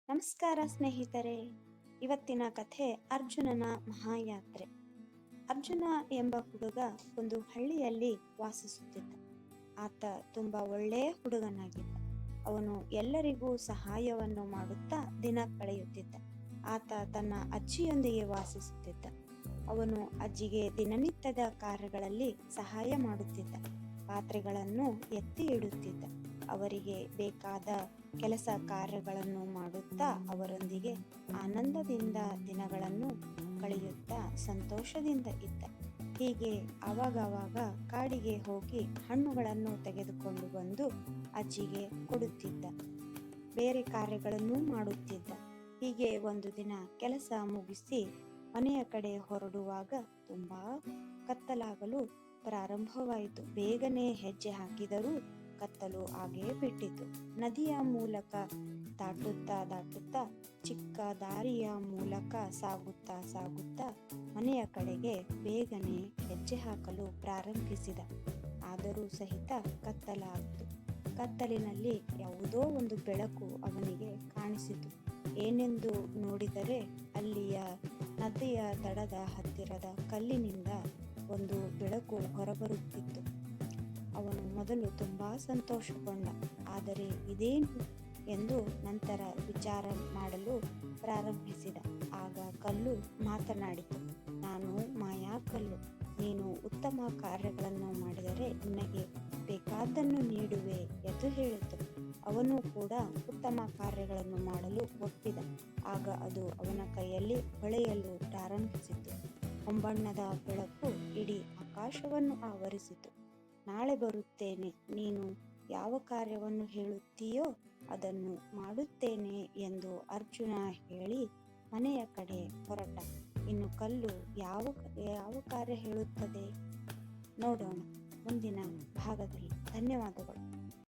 ನಮಸ್ಕಾರ ಸ್ನೇಹಿತರೆ. ಇವತ್ತಿನ ಕಥೆ ಅರ್ಜುನನ ಮಹಾಯಾತ್ರೆ. ಅರ್ಜುನ ಎಂಬ ಹುಡುಗ ಒಂದು ಹಳ್ಳಿಯಲ್ಲಿ ವಾಸಿಸುತ್ತಿದ್ದ. ಆತ ತುಂಬಾ ಒಳ್ಳೆಯ ಹುಡುಗನಾಗಿದ್ದ. ಅವನು ಎಲ್ಲರಿಗೂ ಸಹಾಯವನ್ನು ಮಾಡುತ್ತಾ ದಿನ ಕಳೆಯುತ್ತಿದ್ದ. ಆತ ತನ್ನ ಅಜ್ಜಿಯೊಂದಿಗೆ ವಾಸಿಸುತ್ತಿದ್ದ. ಅವನು ಅಜ್ಜಿಗೆ ದಿನನಿತ್ಯದ ಕಾರ್ಯಗಳಲ್ಲಿ ಸಹಾಯ ಮಾಡುತ್ತಿದ್ದ. ಪಾತ್ರೆಗಳನ್ನು ಎತ್ತಿ ಇಡುತ್ತಿದ್ದ. ಅವರಿಗೆ ಬೇಕಾದ ಕೆಲಸ ಕಾರ್ಯಗಳನ್ನು ಮಾಡುತ್ತಾ ಅವರೊಂದಿಗೆ ಆನಂದದಿಂದ ದಿನಗಳನ್ನು ಕಳೆಯುತ್ತಾ ಸಂತೋಷದಿಂದ ಇದ್ದ. ಹೀಗೆ ಆವಾಗವಾಗ ಕಾಡಿಗೆ ಹೋಗಿ ಹಣ್ಣುಗಳನ್ನು ತೆಗೆದುಕೊಂಡು ಬಂದು ಅಜ್ಜಿಗೆ ಕೊಡುತ್ತಿದ್ದ. ಬೇರೆ ಕಾರ್ಯಗಳನ್ನು ಮಾಡುತ್ತಿದ್ದ. ಹೀಗೆ ಒಂದು ದಿನ ಕೆಲಸ ಮುಗಿಸಿ ಮನೆಯ ಕಡೆ ಹೊರಡುವಾಗ ತುಂಬಾ ಕತ್ತಲಾಗಲು ಪ್ರಾರಂಭವಾಯಿತು. ಬೇಗನೆ ಹೆಜ್ಜೆ ಹಾಕಿದರೂ ಕತ್ತಲು ಆಗೇ ಬಿಟ್ಟಿತು. ನದಿಯ ಮೂಲಕ ದಾಟುತ್ತಾ ಚಿಕ್ಕ ದಾರಿಯ ಮೂಲಕ ಸಾಗುತ್ತಾ ಮನೆಯ ಕಡೆಗೆ ಬೇಗನೆ ಹೆಜ್ಜೆ ಹಾಕಲು ಪ್ರಾರಂಭಿಸಿದ. ಆದರೂ ಸಹಿತ ಕತ್ತಲಾಯಿತು. ಕತ್ತಲಿನಲ್ಲಿ ಯಾವುದೋ ಒಂದು ಬೆಳಕು ಅವನಿಗೆ ಕಾಣಿಸಿತು. ಏನೆಂದು ನೋಡಿದರೆ ಅಲ್ಲಿಯ ನದಿಯ ದಡದ ಹತ್ತಿರದ ಕಲ್ಲಿನಿಂದ ಒಂದು ಬೆಳಕು ಹೊರಬರುತ್ತಿತ್ತು. ಅವನು ಮೊದಲು ತುಂಬಾ ಸಂತೋಷಗೊಂಡ. ಆದರೆ ಇದೇನು ಎಂದು ನಂತರ ವಿಚಾರ ಮಾಡಲು ಪ್ರಾರಂಭಿಸಿದ. ಆಗ ಕಲ್ಲು ಮಾತನಾಡಿತು. ನಾನು ಮಾಯಾಕಲ್ಲು. ನೀನು ಉತ್ತಮ ಕಾರ್ಯಗಳನ್ನು ಮಾಡಿದರೆ ನಿನಗೆ ಬೇಕಾದ್ದನ್ನು ನೀಡುವೆ ಎಂದು ಹೇಳಿತು. ಅವನು ಕೂಡ ಉತ್ತಮ ಕಾರ್ಯಗಳನ್ನು ಮಾಡಲು ಒಪ್ಪಿದ. ಆಗ ಅದು ಅವನ ಕೈಯಲ್ಲಿ ಹೊಳೆಯಲು ಪ್ರಾರಂಭಿಸಿತು. ಹೊಂಬಣ್ಣದ ಬೆಳಕು ಇಡೀ ಆಕಾಶವನ್ನು ಆವರಿಸಿತು. ನಾಳೆ ಬರುತ್ತೇನೆ, ನೀನು ಯಾವ ಕಾರ್ಯವನ್ನು ಹೇಳುತ್ತೀಯೋ ಅದನ್ನು ಮಾಡುತ್ತೇನೆ ಎಂದು ಅರ್ಜುನ ಹೇಳಿ ಮನೆಯ ಕಡೆ ಹೊರಟ. ಇನ್ನು ಕಲ್ಲು ಯಾವ ಕಾರ್ಯ ಹೇಳುತ್ತದೆ ನೋಡೋಣ ಮುಂದಿನ ಭಾಗದಲ್ಲಿ. ಧನ್ಯವಾದಗಳು.